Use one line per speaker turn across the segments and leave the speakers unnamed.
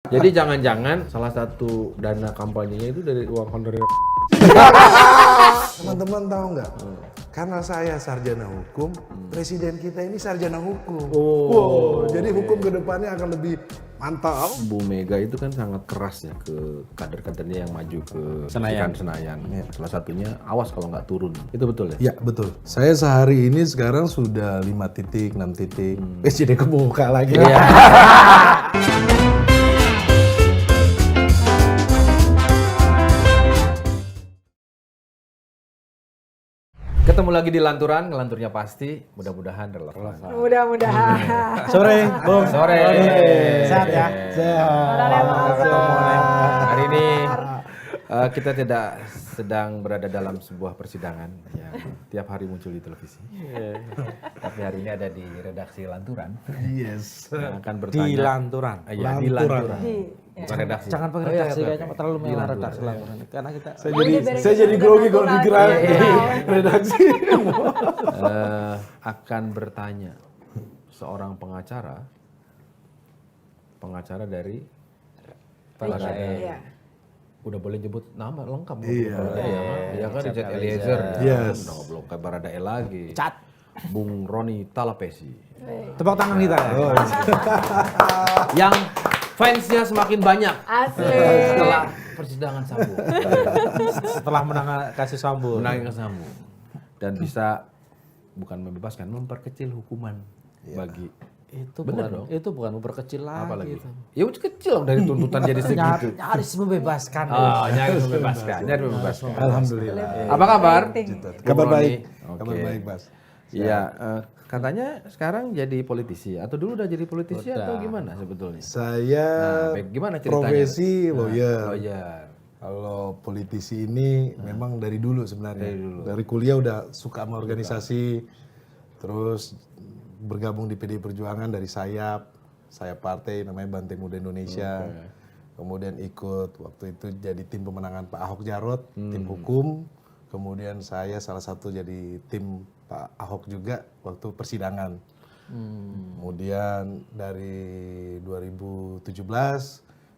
Jadi jangan-jangan salah satu dana kampanyenya itu dari uang honorer.
Teman-teman tahu nggak? Karena saya sarjana hukum, presiden kita ini sarjana hukum.
Oh,
Jadi hukum ke depannya akan lebih mantap.
Bu Mega itu kan sangat keras ya ke kader-kadernya yang maju ke Senayan. Ya. Salah satunya awas kalau nggak turun. Itu betul ya?
Ya betul. Saya sehari ini sekarang sudah 5 titik, 6 titik. Jadi kebuka lagi.
Ketemu lagi di Lanturan, ngelanturnya pasti, mudah-mudahan relevan.
Mudah-mudahan.
Sore, Bung.
Sore.
Sehat ya?
Hari ini kita tidak sedang berada dalam sebuah persidangan yang tiap hari muncul di televisi. Tapi hari ini ada di redaksi Lanturan.
Yes.
Yang akan bertanya.
Di Lanturan.
Iya, di Lanturan. Bukan
Ya.
redaksi.
Jangan pakai
Oh, iya,
redaksi,
oke,
kayaknya
oke.
terlalu
Di
mewah
Lanturan.
redaksi Lanturan. Karena kita
Saya jadi grogi kalau dikira redaksi.
Akan bertanya seorang pengacara dari
Iya.
udah boleh nyebut nama lengkap.
Iya.
Dia kan Richard Eliezer.
Yes.
Udah belum kayak Baradae lagi.
cat.
Bung Roni Talapesi.
Tepuk tangan kita ya.
Yang fansnya semakin banyak
Asli.
setelah persidangan Sambo.
Setelah menang kasus Sambo.
Menangin ke Sambo. Dan bisa bukan membebaskan, memperkecil hukuman bagi
Itu
bener
bukan,
dong.
itu bukan memperkecil lagi.
apa lagi?
Itu.
Ya udah kecil dong dari tuntutan jadi segitu.
Nyaris membebaskan.
Oh, nyaris membebaskan.
Alhamdulillah.
Apa kabar?
Kabar
Bung Roni?
baik.
Oke.
Kabar baik, Mas.
Iya, katanya sekarang jadi politisi atau dulu udah jadi politisi atau gimana sebetulnya?
Saya
Baik, gimana ceritanya?
profesi lawyer.
Lawyer.
Kalau politisi ini memang dari dulu sebenarnya. Dari kuliah udah suka sama organisasi, terus bergabung di PDI Perjuangan dari sayap partai namanya Banteng Muda Indonesia. Kemudian ikut waktu itu jadi tim pemenangan Pak Ahok Jarot, tim hukum. Kemudian saya salah satu jadi tim Pak Ahok juga waktu persidangan. Kemudian dari 2017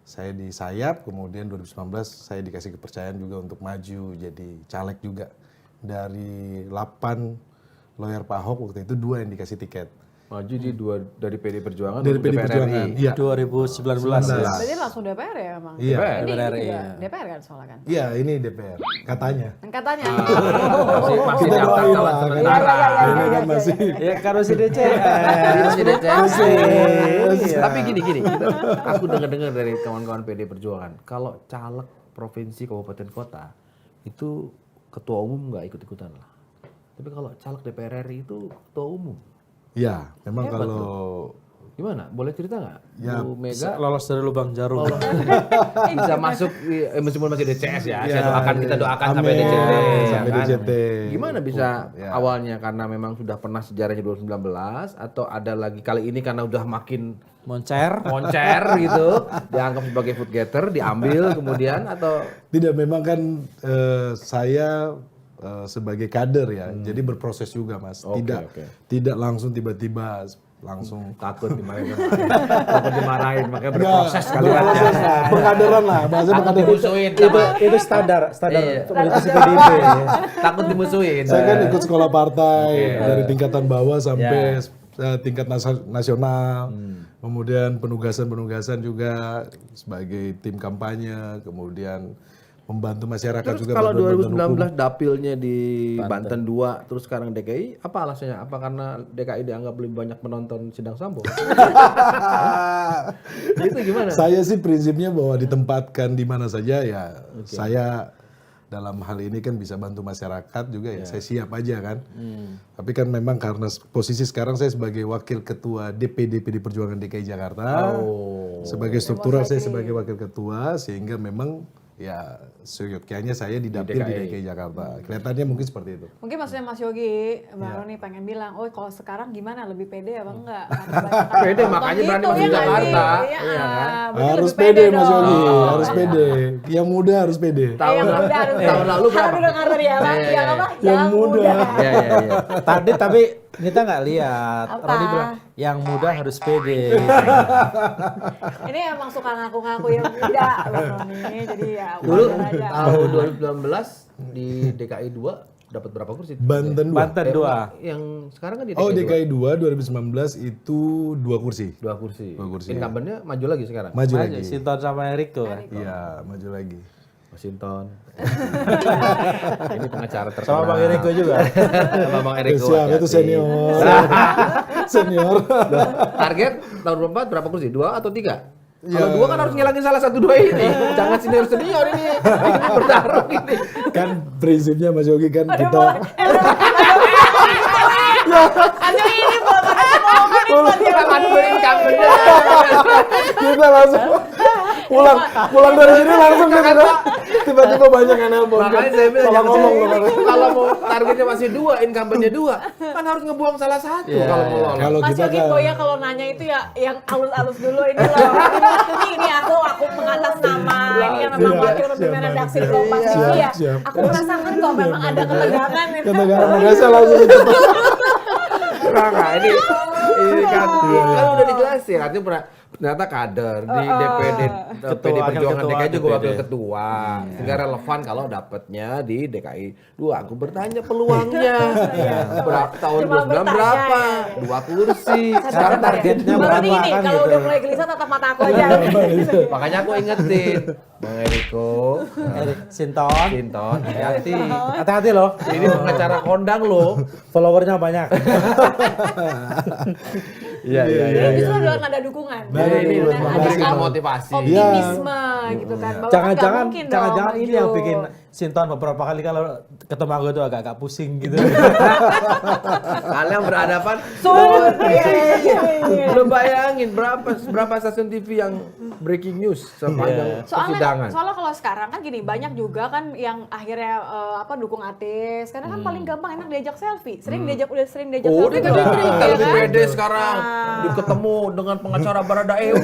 saya di sayap, kemudian 2019 saya dikasih kepercayaan juga untuk maju jadi caleg juga. Dari 8 lawyer Pak Ahok waktu itu 2 yang dikasih tiket.
Maju di dari PDI Perjuangan
Dari
untuk
PDI
DPR
Perjuangan.
RI.
Iya.
2019 ya.
Berarti langsung DPR ya emang?
Iya.
DPR.
Ini
DPR,
juga
iya.
DPR kan soalnya kan?
Iya, ini DPR katanya.
Katanya.
Masih
Kita
daftar
doain
calon
lah.
sementara.
Ini kan masih
Ya kalau si DC.
Masih DCS.
Iya.
Tapi gini, aku dengar dari kawan-kawan PDI Perjuangan, kalau caleg provinsi, kabupaten, kota itu ketua umum nggak ikut-ikutan lah. Tapi kalau caleg DPR RI itu ketua umum.
ya, memang
Hebat
kalau
Gimana? Boleh cerita nggak?
Ya,
Bu Mega
Lolos dari lubang jarum.
bisa masuk meskipun masih DCS ya.
Ya,
Kita doakan sampai
amin.
DCT.
Sampai
ya kan?
DCT.
Gimana bisa
Ya.
awalnya karena memang sudah pernah sejarahnya 2019 atau ada lagi kali ini karena udah makin
Moncer.
moncer gitu, dianggap sebagai food getter, diambil kemudian atau
tidak, memang kan saya sebagai kader ya, jadi berproses juga, Mas.
Oke,
Tidak
oke.
tidak langsung tiba-tiba langsung
takut dimarahin, makanya berproses kali ya.
pengkaderan lah, bahasa
Takut
pengkaderan.
dimusuhin sama
Itu standar
Iya.
politisi PDIP.
takut dimusuhin.
Saya kan ikut sekolah partai dari tingkatan bawah sampai tingkat nasional. Kemudian penugasan juga sebagai tim kampanye, kemudian membantu masyarakat
Terus
juga.
kalau
berbuat badan hukum.
2019 dapilnya di Banten 2, terus sekarang DKI, apa alasannya? Apa karena DKI dianggap lebih banyak menonton sidang Sambo? Itu gimana?
Saya sih prinsipnya bahwa ditempatkan di mana saja ya, saya dalam hal ini kan bisa bantu masyarakat juga ya, saya siap aja kan. Tapi kan memang karena posisi sekarang saya sebagai wakil ketua DPD PD Perjuangan DKI Jakarta, sebagai struktural saya sebagai wakil ketua, sehingga memang ya seyogyanya saya didapil di DKI Jakarta. Kelihatannya mungkin seperti itu.
Mungkin maksudnya Mas Yogi, Mbak Roni pengen bilang, oh kalau sekarang gimana, lebih pede apa enggak?
Pede, makanya berani masuk Jakarta. Iya kan?
Harus pede Mas Yogi, harus pede. Yang muda harus pede.
Tahun lalu berapa?
Harus dengar tadi apa? Yang apa?
Yang muda.
Iya.
Tadi tapi Kita nggak lihat.
Apa?
Roni bilang yang muda harus pede.
Ini emang suka ngaku-ngaku yang muda Bang Roni. Jadi ya
Dulu
wajar aja.
tahun 2019 di DKI 2 dapat berapa kursi?
Banten 2.
Banten 2.
Yang sekarang kan di
Oh,
DKI 2.
DKI 2 2019 itu 2 kursi.
2 kursi.
Dua kursi,
Incumbent-nya maju lagi sekarang.
Maju lagi.
Sinton sama Eriko kan.
Iya, maju lagi.
Washington. Ini pengacara terkenal.
Sama Bang Eriko juga.
Sama Bang Eriko.
Siap, itu
hati-hati.
senior. Senior.
Target tahun 2024 berapa kursi? 2 atau 3? Kalau 2 kan harus ngilangin salah satu 2 ini. Jangan senior ini. Ini bertarung ini.
Kan prinsipnya Mas Yogi kan kita
Aduh ini belum ada pengumuman nih buat dia.
Jangan incumbent.
kita langsung pulang dari sini langsung kita tiba-tiba banyak yang nelpon.
Makanya saya bilang
Salah
jangan
ngomong
ini.
loh.
Kalau mau targetnya masih 2, incumbent-nya 2, kan harus ngebuang salah satu
Iya,
kalau mau lolos.
Kalau
Mas
kita
Yogi
kan
Boya kalau nanya itu ya yang alus-alus dulu ini loh. Ini aku mengatas nama ini yang memang
Siap,
wakil
siap,
pimpinan redaksi
siap,
Kompas TV ya.
siap, siap.
Aku merasakan kok memang ada ketegangan.
ketegangan makanya saya langsung
Enggak, ini kan udah dijelasin, artinya ternyata kader di DPD
Ketua,
PD Perjuangan
wakil
DKI juga
ketua
wakil
DPD.
ketua, sehingga relevan kalau dapatnya di DKI 2. Aku bertanya peluangnya berapa tahun
Cuma
29
bertanya,
berapa?
ya.
2 kursi.
Sekarang targetnya
Bang Roni
berapa
ini
kan
kalau
gitu.
udah mulai gelisah tatap mata aku aja.
Makanya aku ingetin, Bang Eriko,
Sinton.
Sinton, hati-hati.
Hati-hati loh.
Ini pengacara kondang loh.
Followernya banyak.
Iya,
Ini justru adalah nada dukungan.
Jadi ini
Dan
memberikan
ada
motivasi.
optimisme gitu kan. Bahwa kan nggak
Jangan-jangan
mungkin dong
jangan-jangan ini
maju.
yang bikin Sinton beberapa kali kalau ketemu aku itu agak-agak pusing gitu.
Kalian berhadapan.
Iya.
Lu bayangin berapa stasiun TV yang breaking news sepanjang persidangan.
Soalnya kalau sekarang kan gini, banyak juga kan yang akhirnya dukung artis. Karena kan paling gampang enak diajak selfie. Udah sering diajak
Oh,
selfie.
dia
belum?
kan
Iya
lebih
kan?
pede sekarang. Dia ketemu dengan pengacara Baradae.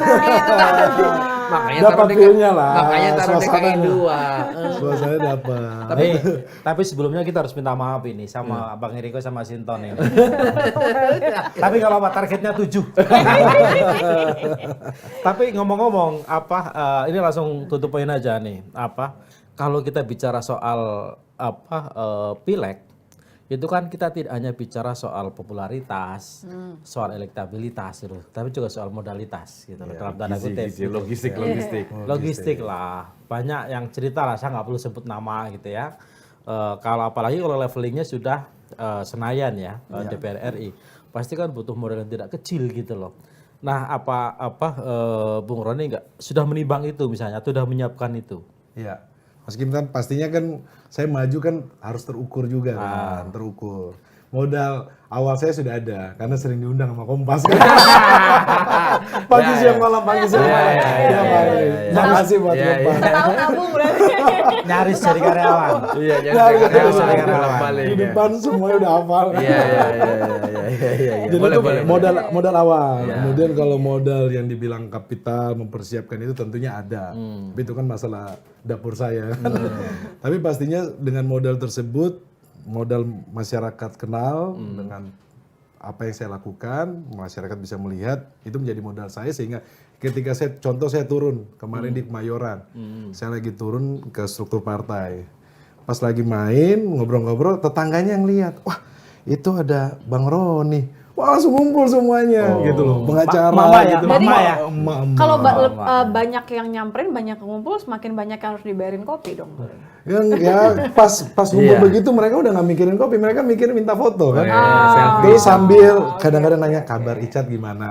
Makanya
Dapat
taruh
feel-nya lah,
Makanya taruh DKI
suasananya.
2.
suasana dapat.
Tapi sebelumnya kita harus minta maaf ini sama Bang Eriko sama Sinton ini. Tapi kalau apa targetnya 7. Tapi ngomong-ngomong ini langsung tutup poin aja nih. Kalau kita bicara soal pileg itu kan kita tidak hanya bicara soal popularitas, soal elektabilitas gitu, tapi juga soal modalitas gitu loh, dalam tanda kutip. Logistik lah. Banyak yang cerita lah, saya nggak perlu sebut nama gitu ya. Kalau apalagi kalau levelingnya sudah Senayan ya, DPR RI, pasti kan butuh modal yang tidak kecil gitu loh. Nah, Bung Roni sudah menimbang itu misalnya, sudah menyiapkan itu?
Iya. Meskipun kan pastinya kan saya maju kan harus terukur juga kan, terukur. Modal awal saya sudah ada karena sering diundang sama Kompas kan. Pagi siang malam, pagi siang malam. Iya, Pak. Makasih buat Kompas.
Tahu nabung berarti.
Nyaris jadi karyawan.
Iya,
Di depan semuanya udah hafal.
Iya.
Jadi itu modal awal. Kemudian kalau modal yang dibilang kapital mempersiapkan itu tentunya ada. Tapi itu kan masalah dapur saya. Tapi pastinya dengan modal tersebut, modal masyarakat kenal dengan apa yang saya lakukan, masyarakat bisa melihat, itu menjadi modal saya sehingga ketika saya turun kemarin di Kemayoran, saya lagi turun ke struktur partai. Pas lagi main, ngobrol-ngobrol, tetangganya yang lihat, wah itu ada Bang Roni. Wah langsung ngumpul semuanya gitu loh, pengacara
Mama ya,
gitu.
mama ya.
Kalau banyak yang nyamperin, banyak yang ngumpul, semakin banyak yang harus dibayarin kopi dong.
Ya pas ngumpul begitu mereka udah nggak mikirin kopi, mereka mikirin minta foto kan.
selfie.
Terus sambil kadang-kadang nanya kabar Icat gimana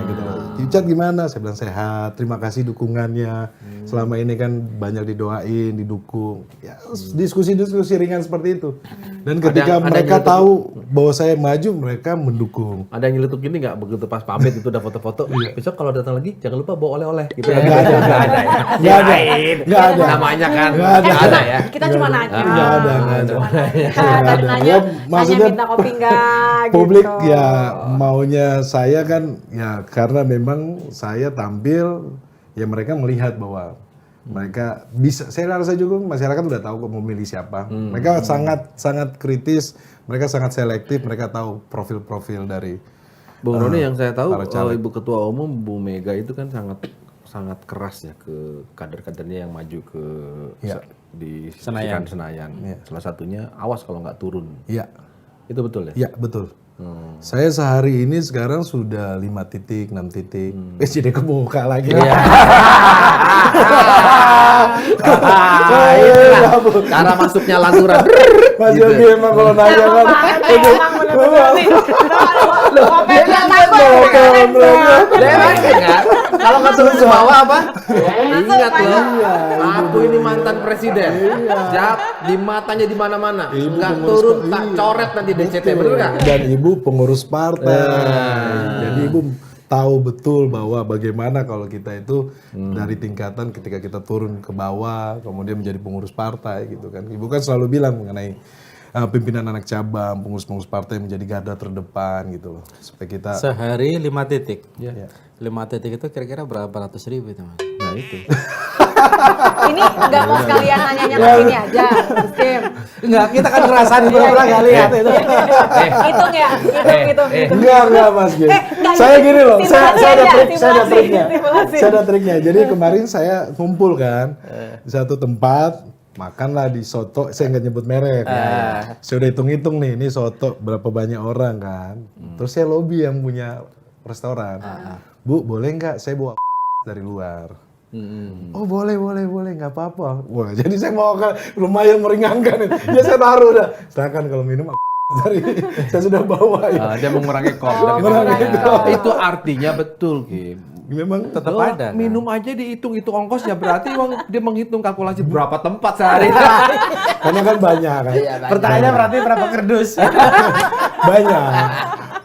gitu. Icat gimana? Saya bilang sehat. Terima kasih dukungannya. Selama ini kan banyak didoain, didukung. Ya diskusi-diskusi ringan seperti itu. Dan ketika mereka tahu bahwa saya maju, mereka mendukung.
Ada yang nyeletuk gini nggak begitu pas pamit itu udah foto-foto. Besok kalau datang lagi jangan lupa bawa oleh-oleh gitu.
Nggak ada.
Nggak ada.
Nggak ada.
Namanya kan
Nggak ada.
nggak ada ya.
Kita cuma nanya.
Nggak ada.
Tadi nanya,
Ya, maksudnya
minta kopi enggak
publik
gitu.
ya maunya saya kan ya karena memang saya tampil ya mereka melihat bahwa Mereka bisa, saya rasa juga masyarakat udah tahu kok mau milih siapa. Mereka sangat kritis, mereka sangat selektif, mereka tahu profil-profil dari
Bung Roni yang saya tahu
para caleg.
Ibu Ketua Umum Bu Mega itu kan sangat keras ya ke kader-kadernya yang maju ke di Senayan. Salah satunya awas kalau nggak turun.
Iya.
Itu betul ya?
Iya, betul. Saya sehari ini sekarang sudah 5 titik, 6 titik. Jadi kebuka lagi.
Cara masuknya lanturan.
Mas Yogi emang kalau nanya kan.
Emang bener-bener nih. Kopet yang
Kalau nggak turun ke bawah apa? Ingat loh, aku ini mantan presiden. Jawab di matanya di mana-mana. Nggak turun tak coret nanti DCT, bener nggak?
Dan ibu pengurus partai. Jadi ibu tahu betul bahwa bagaimana kalau kita itu dari tingkatan ketika kita turun ke bawah, kemudian menjadi pengurus partai gitu kan. Ibu kan selalu bilang mengenai pimpinan anak cabang, pengurus-pengurus partai menjadi garda terdepan gitu loh. Supaya kita
Sehari 5 titik.
ya.
5 titik itu kira-kira berapa ratus ribu itu, Mas?
Nah itu.
Ini nggak mau sekalian nanyanya ke sini aja, Mas Kim.
Enggak, kita kan ngerasain beberapa kali ya itu.
Hitung ya, hitung.
Enggak Mas Gil.
enggak,
Saya gini loh,
simulasi
saya ada
aja,
trik, saya ada
simulasi,
triknya.
simulasi.
Saya ada triknya. Jadi kemarin saya kumpul kan di satu tempat, makanlah di soto, saya nggak nyebut merek. Saya udah hitung-hitung nih, ini soto berapa banyak orang kan. Terus saya lobby yang punya restoran. Bu, boleh nggak saya bawa dari luar? Oh boleh, nggak apa-apa. Wah, jadi saya mau lumayan meringankan. Ya saya taruh udah. Sedangkan kalau minum dari saya sudah bawa ya.
Dia mengurangi kos. Itu artinya betul, Kim.
Memang
Tetap
Lo
ada.
minum aja dihitung itu ongkosnya, berarti dia menghitung kalkulasi berapa tempat sehari.
karena kan banyak kan.
Pertanyaannya berarti berapa kerdus?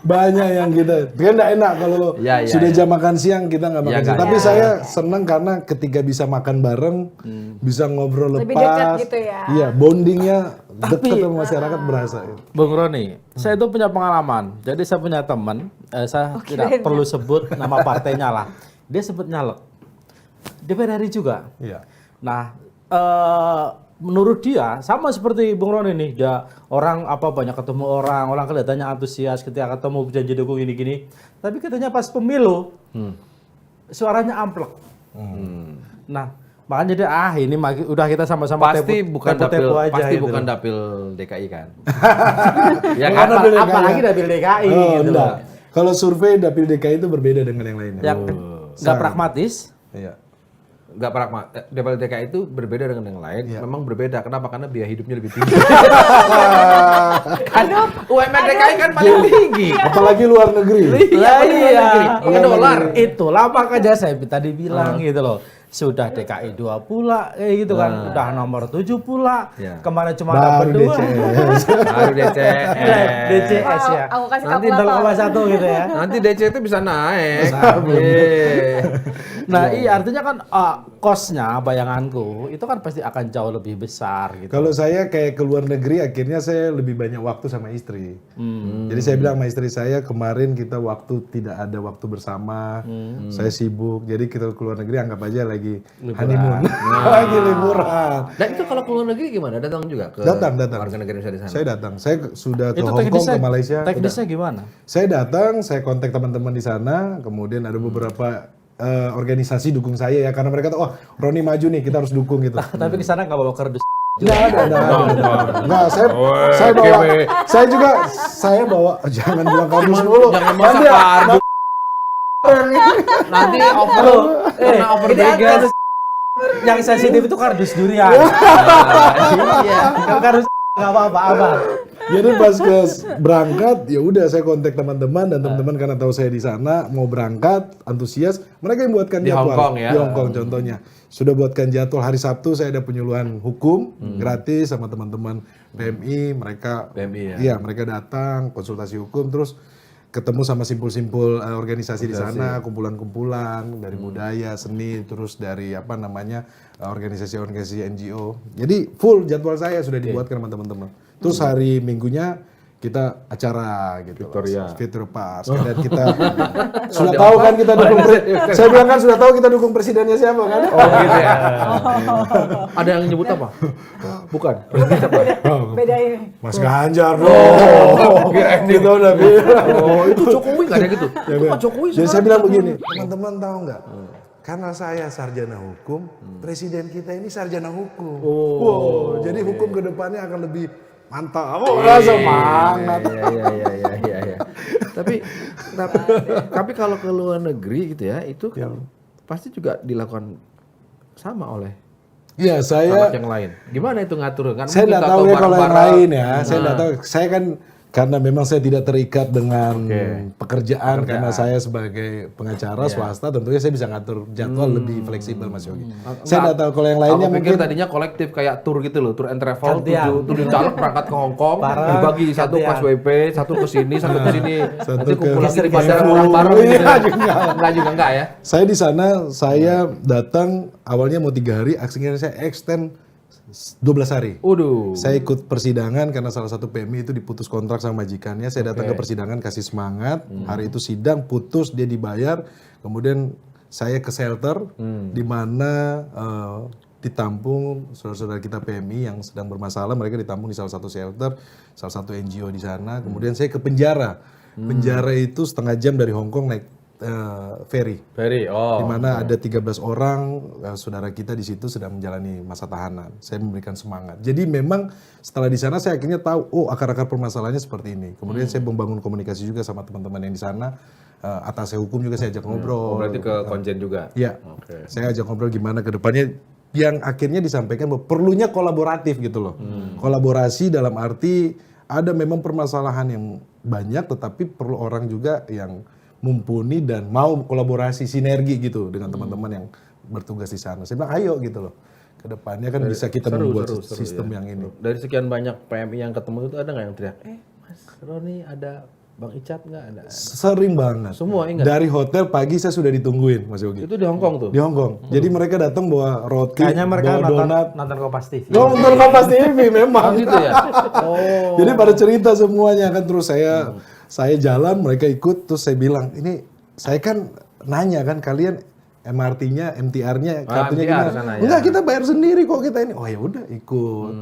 banyak yang kita kan nggak enak kalau sudah jam makan siang kita nggak makan siang. Tapi saya senang karena ketika bisa makan bareng, bisa ngobrol
Lebih
lepas.
dekat gitu ya.
Iya, bondingnya dekat sama masyarakat berasa.
Bung Roni, saya itu punya pengalaman. Jadi saya punya teman, saya tidak perlu sebut nama partainya lah. Dia sebut nyalek. DPR RI juga.
Iya.
Nah, menurut dia sama seperti Bung Roni nih, dia orang banyak ketemu orang kelihatannya antusias ketika ketemu janji dukung gini-gini. Tapi katanya pas pemilu, suaranya amplek. Nah, makanya dia ini udah kita sama-sama
Pasti bukan dapil,
aja
pasti
gitu
bukan
loh.
dapil DKI kan.
Ya
Bukan
kan,
dapil DKI.
apalagi dapil DKI
Oh,
gitu
enggak.
loh.
Kalau survei dapil DKI itu berbeda dengan yang lainnya.
Yang nggak pragmatis.
Iya.
Nggak pragmatis. Dapil DKI itu berbeda dengan yang lain. Memang berbeda. Kenapa? Karena biaya hidupnya lebih tinggi. Aduh, UMR DKI kan paling tinggi.
Apalagi luar negeri.
Pakai dolar.
Itulah makanya saya tadi bilang gitu loh. Sudah DKI 2 pula, gitu kan. Udah nomor 7 pula. Kemarin cuma dapat 2.
Baru DCS.
DCS ya.
Aku kasih
Nanti
kalkulator.
0,1 gitu ya.
Nanti DCT bisa naik.
Nah, iya artinya kan kosnya bayanganku itu kan pasti akan jauh lebih besar gitu.
Kalau saya kayak ke luar negeri, akhirnya saya lebih banyak waktu sama istri. Jadi saya bilang sama istri saya, kemarin kita tidak ada waktu bersama, saya sibuk. Jadi kita ke luar negeri anggap aja lagi honeymoon, lagi liburan.
Dan itu kalau ke luar negeri gimana? Datang juga ke
Datang.
warga negara Indonesia di sana?
Saya datang. Saya sudah ke
Itu
Hong Kong, ke Malaysia.
teknisnya gimana?
Saya datang, saya kontak teman-teman di sana, kemudian ada beberapa organisasi dukung saya ya, karena mereka tahu, oh Roni maju nih, kita harus dukung gitu.
Tapi ke sana nggak bawa kardus.
Nggak ada. Nggak, saya bawa, jangan bilang kardus dulu.
Jangan masa kardus. Nanti over
Ini yang sensitif itu kardus durian.
Iya.
Kalau kardus nggak apa-apa.
Jadi pas berangkat, ya udah saya kontak teman-teman dan teman-teman karena tahu saya di sana mau berangkat, antusias, mereka yang buatkan
Di
jadwal.
Hong Kong ya?
Di Hong Kong contohnya. Sudah buatkan jadwal hari Sabtu saya ada penyuluhan hukum gratis sama teman-teman PMI, mereka
PMI ya?
Iya, mereka datang konsultasi hukum terus ketemu sama simpul-simpul organisasi di sana, kumpulan-kumpulan dari budaya, seni, terus dari organisasi-organisasi NGO. Jadi full jadwal saya sudah dibuatkan sama teman-teman. Terus hari Minggunya kita acara gitu.
Victoria.
Victoria Pass. Kemudian kita sudah tahu kan kita dukung saya bilang kan sudah tahu kita dukung presidennya siapa kan?
Oh gitu ya. Ada yang nyebut apa? Bukan. Presiden siapa?
Beda ini.
Mas Ganjar dong. Kita udah bilang.
Oh, itu Jokowi nggak ada gitu. Itu Pak Jokowi
Jadi saya bilang begini, teman-teman tahu nggak? Karena saya sarjana hukum, presiden kita ini sarjana hukum. Wow, jadi hukum ke depannya akan lebih mantap. Oh, semangat.
Iya. Tapi kalau ke luar negeri gitu ya, itu kan pasti juga dilakukan sama oleh
Iya, saya
anak yang lain. Gimana itu ngatur kan?
saya nggak tahu ya kalau yang lain ya. Saya nggak tahu. Saya kan karena memang saya tidak terikat dengan pekerjaan karena saya sebagai pengacara swasta, tentunya saya bisa ngatur jadwal lebih fleksibel Mas Yogi. Saya nggak tahu kalau yang lainnya
Aku pikir
mungkin
tadinya kolektif kayak tour gitu loh, tour and travel, tujuh caleg berangkat ke Hong Kong, dibagi satu ke SWP, satu ke sini, satu ke sini, nanti kumpul lagi di bandara orang bareng gitu. Enggak juga enggak ya?
saya di sana saya datang awalnya mau 3 hari, akhirnya saya extend 12 hari.
Waduh.
Saya ikut persidangan karena salah satu PMI itu diputus kontrak sama majikannya. Saya datang ke persidangan kasih semangat. Hari itu sidang, putus, dia dibayar. Kemudian saya ke shelter di mana ditampung saudara-saudara kita PMI yang sedang bermasalah. Mereka ditampung di salah satu shelter, salah satu NGO di sana. Kemudian saya ke penjara. Penjara itu setengah jam dari Hong Kong naik ferry. Di mana ada 13 orang saudara kita di situ sedang menjalani masa tahanan. Saya memberikan semangat. Jadi memang setelah di sana saya akhirnya tahu, oh akar-akar permasalahannya seperti ini. Kemudian saya membangun komunikasi juga sama teman-teman yang di sana. Atas hukum juga saya ajak ngobrol.
Oh, berarti ke konjen juga.
Iya. Saya ajak ngobrol gimana ke depannya. Yang akhirnya disampaikan bahwa perlunya kolaboratif gitu loh. Kolaborasi dalam arti ada memang permasalahan yang banyak, tetapi perlu orang juga yang mumpuni dan mau kolaborasi sinergi gitu dengan teman-teman yang bertugas di sana. Saya bilang ayo gitu loh. Kedepannya kan bisa kita membuat sistem yang ini.
Dari sekian banyak PMI yang ketemu itu ada nggak yang teriak, Mas Roni ada Bang Icat nggak ada?
Sering banget.
Semua ingat.
Dari hotel pagi saya sudah ditungguin Mas Yogi.
Itu di Hong Kong tuh.
Di Hong Kong. Jadi mereka datang bawa roti,
Kayaknya mereka
bawa donat.
nonton Kompas TV.
Nonton Kompas TV memang.
Gitu ya. Oh.
Jadi pada cerita semuanya kan, terus saya jalan, mereka ikut, terus saya bilang, ini saya kan nanya kan kalian MRT-nya, MTR-nya, kartunya
MTR
gimana?
sana, ya.
Enggak, kita bayar sendiri kok kita ini. Oh ya udah ikut.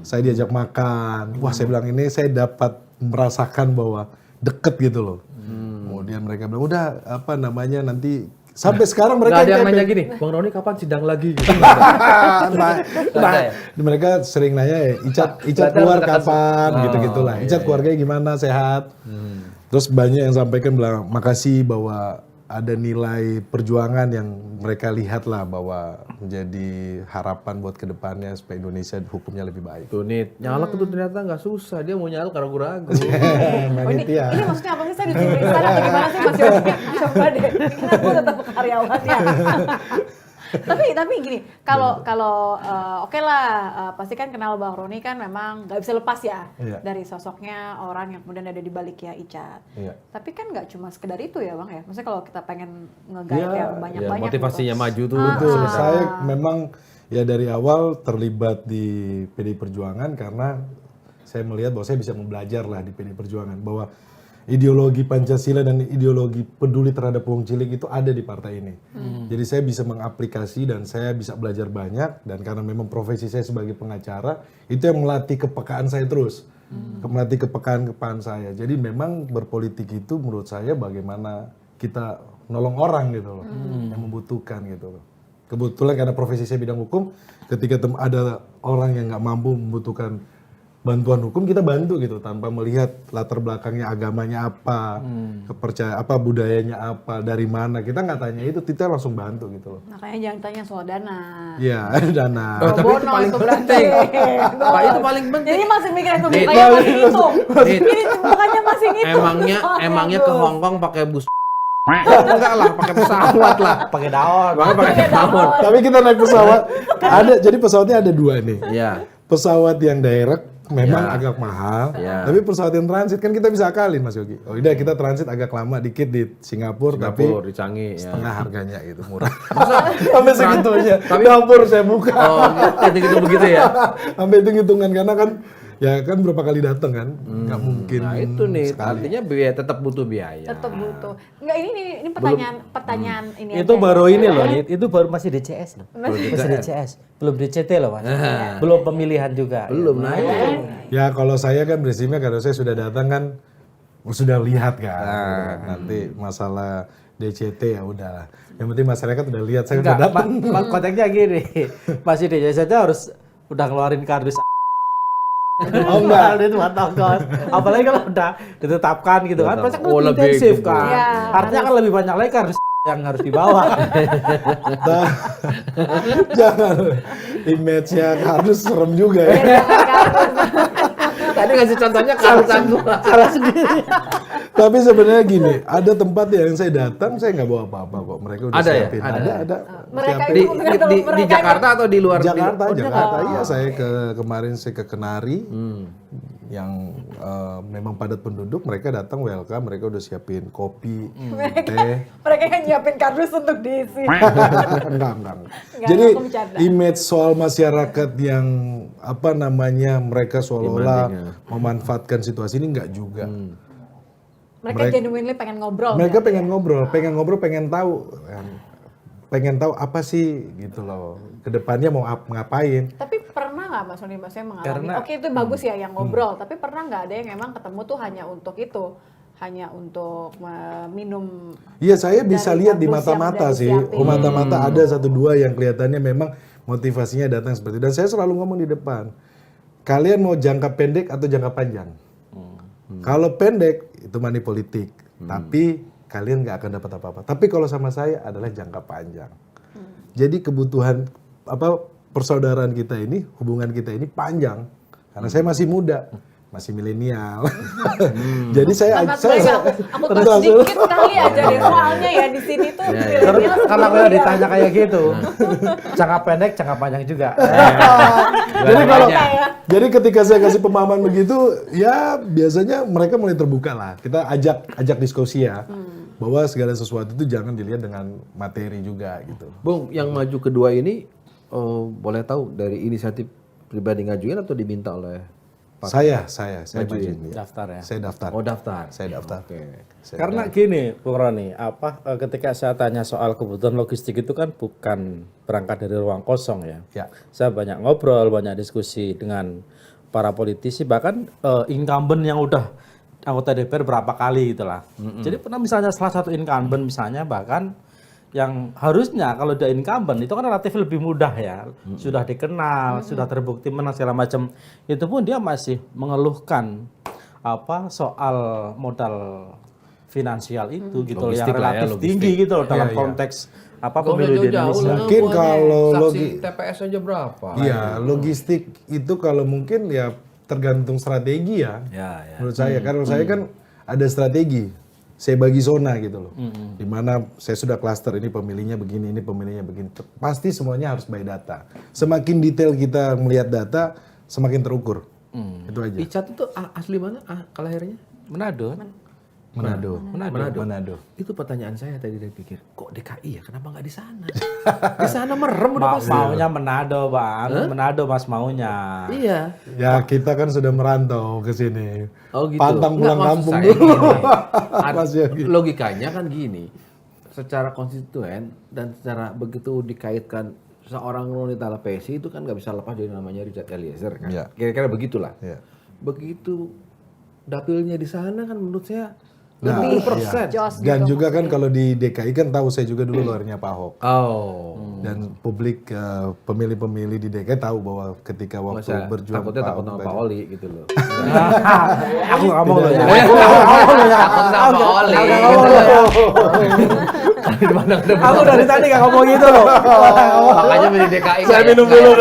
Saya diajak makan. Wah, saya bilang ini saya dapat merasakan bahwa deket gitu loh. Kemudian mereka bilang udah apa namanya nanti sampai sekarang mereka
Nggak ada yang nanya gini, Bang Roni kapan sidang lagi? Gitu.
Mereka sering nanya ya, Icat keluar kapan, gitu-gitulah. Icat keluarganya gimana, sehat. Terus banyak yang sampaikan bilang makasih bahwa ada nilai perjuangan yang mereka lihat lah bahwa menjadi harapan buat kedepannya supaya Indonesia hukumnya lebih baik.
Tuh nih, nyalak itu ternyata nggak susah, dia mau nyalak ragu-ragu.
Ini maksudnya apa sih, saya disuruh istana atau gimana sih Mas Yogi? Coba deh, kan aku tetap karyawannya. tapi gini, kalau oke lah, pasti kan kenal Bang Roni kan memang nggak bisa lepas ya dari sosoknya orang yang kemudian ada di balik ya Icat. Tapi kan nggak cuma sekedar itu ya Bang ya. Maksudnya kalau kita pengen nge-guide yang banyak-banyak.
Motivasinya
gitu.
maju tuh.
Betul, saya memang ya dari awal terlibat di PDI Perjuangan karena saya melihat bahwa saya bisa belajar lah di PDI Perjuangan bahwa ideologi Pancasila dan ideologi peduli terhadap wong cilik itu ada di partai ini. Jadi saya bisa mengaplikasi dan saya bisa belajar banyak, dan karena memang profesi saya sebagai pengacara itu yang melatih kepekaan saya terus. Melatih kepekaan saya. Jadi memang berpolitik itu menurut saya bagaimana kita nolong orang gitu loh, yang membutuhkan gitu loh. Kebetulan karena profesi saya bidang hukum, ketika ada orang yang nggak mampu membutuhkan bantuan hukum, kita bantu gitu tanpa melihat latar belakangnya, agamanya apa, kepercayaan apa, budayanya apa, dari mana, kita nggak tanya itu, kita langsung bantu gitu loh.
Makanya jangan tanya soal dana.
Iya, dana.
Tapi itu paling penting. Pak, itu paling penting.
Jadi masih mikir itu mukanya masih ngitung. Ini mukanya masih ngitung.
Emangnya ke Hong Kong pakai bus? Enggak lah, pakai pesawat lah.
Pakai daun.
Pakai daun.
Tapi kita naik pesawat, jadi pesawatnya ada 2 nih.
Iya.
Pesawat yang direct memang agak mahal, tapi pesawat yang transit kan kita bisa akalin Mas Yogi. Oh udah kita transit agak lama dikit di Singapura tapi
di Changi
setengah harganya gitu, murah. Sampai segitunya.
Tapi
dapur saya buka.
Oh, gitu begitu ya.
Sampai itu hitungan karena kan Ya kan berapa kali datang kan, nggak mungkin.
Nah itu nih,
sekali.
artinya biaya tetap butuh biaya.
Tetap butuh. Enggak, ini pertanyaan ini
Itu
aja.
baru ini loh, itu baru masih DCS loh. Masih DCS, belum DCT loh Mas. Belum pemilihan juga.
Belum naik.
Ya kalau saya kan prinsipnya kalau saya sudah datang kan sudah lihat kan. Nanti masalah DCT ya udahlah. Yang penting masyarakat udah lihat saya udah
Enggak,
datang.
konteksnya gini, masih DCS saja harus udah ngeluarin kardus.
Oh enggak.
Itu mantap kos. Apalagi kalau udah ditetapkan gitu kan, pasti kan
Oh,
lebih
lebih
intensif
gede.
kan.
Iya,
Artinya kan lebih banyak lagi kardus yang harus dibawa.
Nah, jangan image-nya harus serem juga ya.
Tadi ngasih contohnya karutan gua.
Salah sendiri.
Tapi sebenarnya gini, ada tempat yang saya datang saya nggak bawa apa-apa kok. Mereka udah
Ada ya?
siapin.
Ada.
Mereka
Siapin.
itu
Di Jakarta atau di luar?
Jakarta,
Oh,
Jakarta. Iya, saya kemarin saya ke Kenari, yang memang padat penduduk. Mereka datang welcome, mereka udah siapin kopi, teh.
Mereka yang nyiapin kardus untuk diisi.
Enggak. Jadi
aku bercanda.
image soal masyarakat yang apa namanya mereka seolah-olah memanfaatkan situasi ini enggak juga.
Mereka genuinely pengen ngobrol.
Mereka pengen ngobrol, pengen tahu, pengen tahu apa sih gitu loh. Kedepannya mau ngapain?
Tapi pernah nggak Mas Roni maksudnya mengalami?
Karena-
Oke itu bagus ya yang ngobrol. Tapi pernah nggak ada yang emang ketemu tuh hanya untuk itu? Hanya untuk minum.
Iya, saya bisa
Dari
lihat di
kardus yang
mata-mata
udah
sih.
disiapin.
Mata-mata ada satu dua yang kelihatannya memang motivasinya datang seperti itu. Dan saya selalu ngomong di depan, kalian mau jangka pendek atau jangka panjang? Kalau pendek itu money politik, tapi kalian nggak akan dapat apa-apa. Tapi kalau sama saya adalah jangka panjang. Jadi kebutuhan apa persaudaraan kita ini, hubungan kita ini panjang. Karena saya masih muda, masih milenial. Jadi saya
Aku tuh sedikit kali aja deh soalnya ya di sini tuh. milenial
Karena
semua
kalau
ya.
ditanya kayak gitu, jangka pendek, jangka panjang juga.
jadi kalau jadi ketika saya kasih pemahaman begitu, ya biasanya mereka mulai terbuka lah. Kita ajak diskusi ya, bahwa segala sesuatu itu jangan dilihat dengan materi juga gitu.
Bung, yang maju kedua ini boleh tahu dari inisiatif pribadi ngajuin atau diminta oleh
Saya majuin.
Daftar ya.
Saya daftar.
Oh daftar.
Saya daftar.
Oke.
Karena gini, Bung Roni, ketika saya tanya soal kebutuhan logistik itu kan bukan berangkat dari ruang kosong ya.
Ya.
Saya banyak ngobrol, banyak diskusi dengan para politisi, bahkan incumbent yang udah anggota DPR berapa kali gitulah. Jadi pernah misalnya salah satu incumbent misalnya bahkan yang harusnya kalau dia incumbent itu kan relatif lebih mudah ya, sudah dikenal, sudah terbukti menang segala macam. Itu pun dia masih mengeluhkan soal modal finansial itu gitu loh, yang
Logistik lah ya,
relatif
logistik.
tinggi gitu loh dalam konteks pemilu di Indonesia.
Mungkin kalau
saksi TPS aja berapa?
Iya, logistik itu kalau mungkin ya tergantung strategi ya.
Ya.
Menurut saya, karena saya kan ada strategi. Saya bagi zona gitu loh. Di mana saya sudah klaster, ini pemilihnya begini, ini pemilihnya begini. Pasti semuanya harus by data. Semakin detail kita melihat data, semakin terukur. Itu aja.
Icat itu asli mana kelahirannya?
Manado.
Manado.
Itu pertanyaan saya tadi dari pikir, kok DKI ya? Kenapa nggak di sana? Di sana merem udah pasti.
Maunya Manado, Bang. Manado Mas maunya.
Iya.
Ya kita kan sudah merantau ke sini.
Oh gitu.
Pantang
Nggak,
pulang
maksud
kampung
saya
dulu.
gini,
Masih gitu.
logikanya kan gini, secara konstituen dan secara begitu dikaitkan seorang Roni Talapesi itu kan nggak bisa lepas dari namanya Richard Eliezer kan.
Iya.
Kira-kira begitulah.
Iya.
Begitu dapilnya di sana kan menurut saya
Nah,
lebih
iya.
persen.
Jos
Dan
gitu.
juga kan kalau di DKI kan tahu saya juga dulu lawyernya Pak Ahok.
Oh.
Dan publik pemilih-pemilih di DKI tahu bahwa ketika waktu
Masa
berjuang
takutnya
Pak
takut
Ahok
sama
tadi-
Pak Oli gitu loh.
Aku ngomong loh ya.
Takut sama Pak Oli.
Aku dari tadi gak ngomong gitu loh.
Makanya milih DKI.
Saya minum dulu.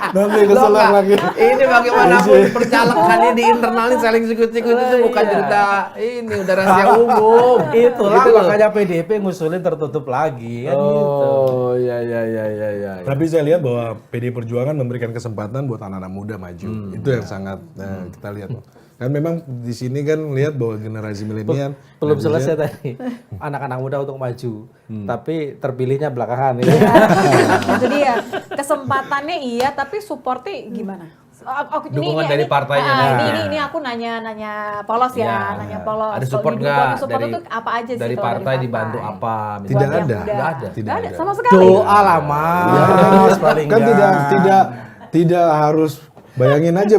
Nanti keselak lagi.
Ini bagaimanapun percalekannya di internal ini saling sikut-sikut itu bukan cerita ini udah rahasia umum.
Itulah
Gitu loh.
makanya PDIP ngusulin tertutup lagi kan gitu.
Oh ya.
Tapi saya lihat bahwa PD Perjuangan memberikan kesempatan buat anak-anak muda maju. Itu yang sangat kita lihat. Kan memang di sini kan lihat bahwa generasi milenial
Belum selesai tadi. Anak-anak muda untuk maju. Tapi terpilihnya belakangan.
Itu dia. Kesempatannya iya, tapi supportnya gimana?
Dukungan dari partainya.
Ini aku nanya polos ya, nanya polos.
Ada
Kalau
support
didukung,
nggak
support
dari
itu apa aja sih
dari
kalau
partai dibantu apa?
Tidak
Buat yang
ada.
muda.
Nggak ada.
Tidak
Nggak ada
ada.
sama sekali.
Doa lah mas, paling
Kan
enggak.
tidak harus bayangin aja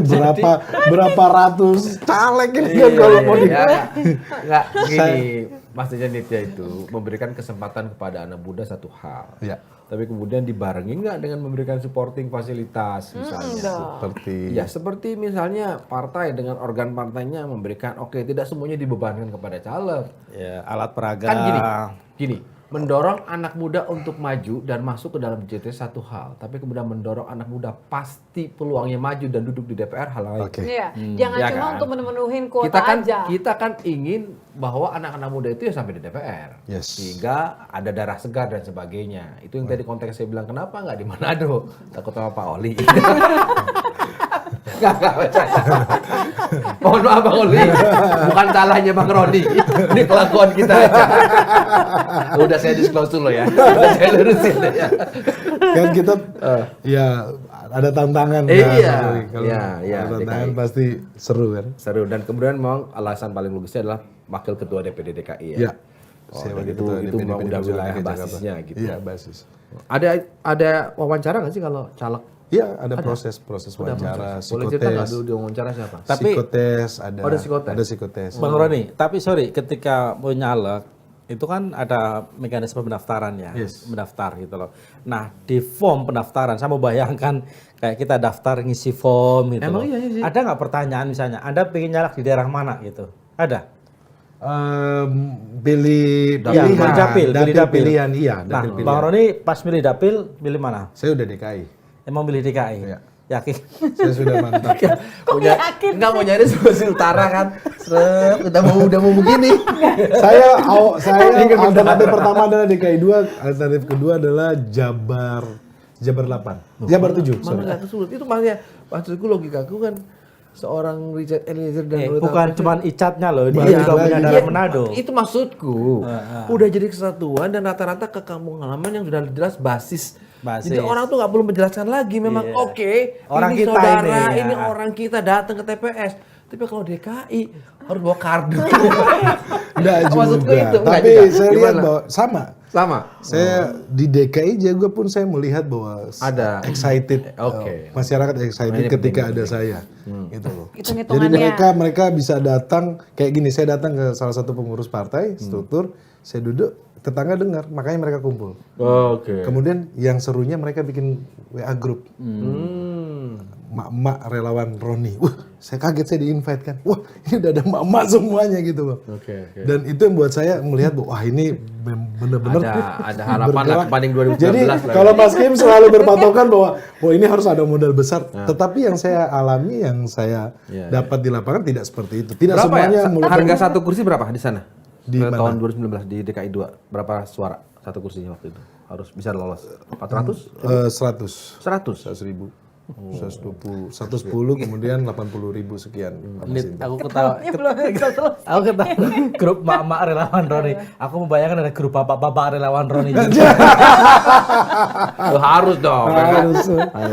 berapa ratus caleg ini kan kalau mau di
Nggak gini, Mas Nitya itu memberikan kesempatan kepada anak muda satu hal.
Ya.
Tapi kemudian dibarengi nggak dengan memberikan supporting fasilitas misalnya.
Seperti
Ya seperti misalnya partai dengan organ partainya memberikan tidak semuanya dibebankan kepada caleg.
Ya, alat peraga.
Kan gini, mendorong anak muda untuk maju dan masuk ke dalam JT satu hal, tapi kemudian mendorong anak muda pasti peluangnya maju dan duduk di DPR hal lain.
Oke.
Iya, jangan
Ya
cuma
kan?
untuk memenuhin kuota aja.
Kita kan ingin bahwa anak-anak muda itu ya sampai di DPR,
Yes.
sehingga ada darah segar dan sebagainya. Itu yang tadi konteks saya bilang kenapa nggak di Manado, takut sama Pak Oli. Nggak percaya. Mohon maaf Bang Oli, bukan salahnya Bang Roni. Ini kelakuan kita aja. Udah saya disclose dulu ya. Udah saya lurusin ya.
Kan kita ya ada tantangan kan.
Iya.
Kalau
Iya,
ada tantangan
DKI.
pasti seru kan.
Seru dan kemudian memang alasan paling logisnya adalah wakil ketua DPD DKI ya.
Iya.
Dan
Wakil
itu
ketua
itu
DPD
memang udah
Perjuangan
wilayah
DKI Jakarta.
basisnya gitu.
Iya, basis.
Ada wawancara nggak sih kalau caleg?
Iya, ada proses wawancara,
Boleh cerita nggak
psikotes.
dulu di wawancara siapa?
Tapi-
Psikotes ada.
Oh, ada psikotes.
Ada psikotes.
Bang Roni, tapi sorry, ketika mau nyalek itu kan ada mekanisme pendaftaran ya,
Yes.
mendaftar gitu loh. Nah di form pendaftaran, saya mau bayangkan kayak kita daftar ngisi form gitu.
Emang
loh.
iya sih.
Ada nggak pertanyaan misalnya, Anda pengen nyalek di daerah mana gitu? Ada?
Pilih
Ya,
pilihan,
dapil, pilih dapil.
pilihan, iya,
Nah,
dapil
Bang
pilihan.
Roni pas milih dapil, pilih mana?
Saya udah DKI.
Emang pilih DKI?
Iya.
Yakin?
Saya sudah mantap.
Nggak mau nyari Sulawesi Utara kan? Seret, udah mau begini.
saya alternatif pertama adalah DKI 2, alternatif kedua adalah Jabar 8. Jabar 7.
Mana
sorry.
nggak kesulit? Itu makanya maksudku logikaku kan seorang Richard Eliezer dan Lurita
Bukan
Petrus-
cuma icatnya loh, ini
Iya,
juga punya
lagi.
daerah Manado.
Itu maksudku. Udah jadi kesatuan dan rata-rata ke kampung halaman yang sudah jelas basis.
Basis.
Jadi orang tuh nggak perlu menjelaskan lagi. Memang
Iya.
oke,
Orang
ini
kita
saudara,
ini, ya.
ini orang kita datang ke TPS. Tapi kalau DKI harus bawa kartu.
Enggak
Maksudku
juga.
itu, enggak
Tapi
juga.
saya lihat
Gimana?
bahwa sama.
Sama.
Saya di DKI juga pun saya melihat bahwa
Ada.
excited,
Oke.
masyarakat excited
Ini
ketika
penting.
ada saya, gitu loh.
Hitung-hitungannya.
Jadi mereka bisa datang kayak gini. Saya datang ke salah satu pengurus partai struktur, saya duduk, tetangga dengar, makanya mereka kumpul.
Oke.
Kemudian yang serunya mereka bikin WA group, mak-mak relawan Roni. Wah, saya kaget saya di-invite kan. Wah, ini udah ada mak-mak semuanya gitu loh.
Oke.
Dan itu yang buat saya melihat bahwa wah ini bener-bener
Ada harapan lah
bergerak.
kebanding 2019
Jadi
lah.
kalau Mas Kim selalu berpatokan bahwa wah ini harus ada modal besar. Tetapi yang saya alami, yang saya dapat di lapangan tidak seperti itu. Tidak
berapa
semuanya
ya?
mulut-
Harga satu kursi berapa di sana?
Di
Pada
mana?
tahun 2019 di DKI 2. Berapa suara satu kursinya waktu itu? Harus bisa lolos. 400?
100.
100?
100.000. 120, 110 kemudian 80.000 sekian.
Nit, aku ketawa. Aku ketawa. Grup mak-mak relawan Roni. Aku membayangkan ada grup bapak-bapak relawan Roni juga.
Harus dong.
Harus.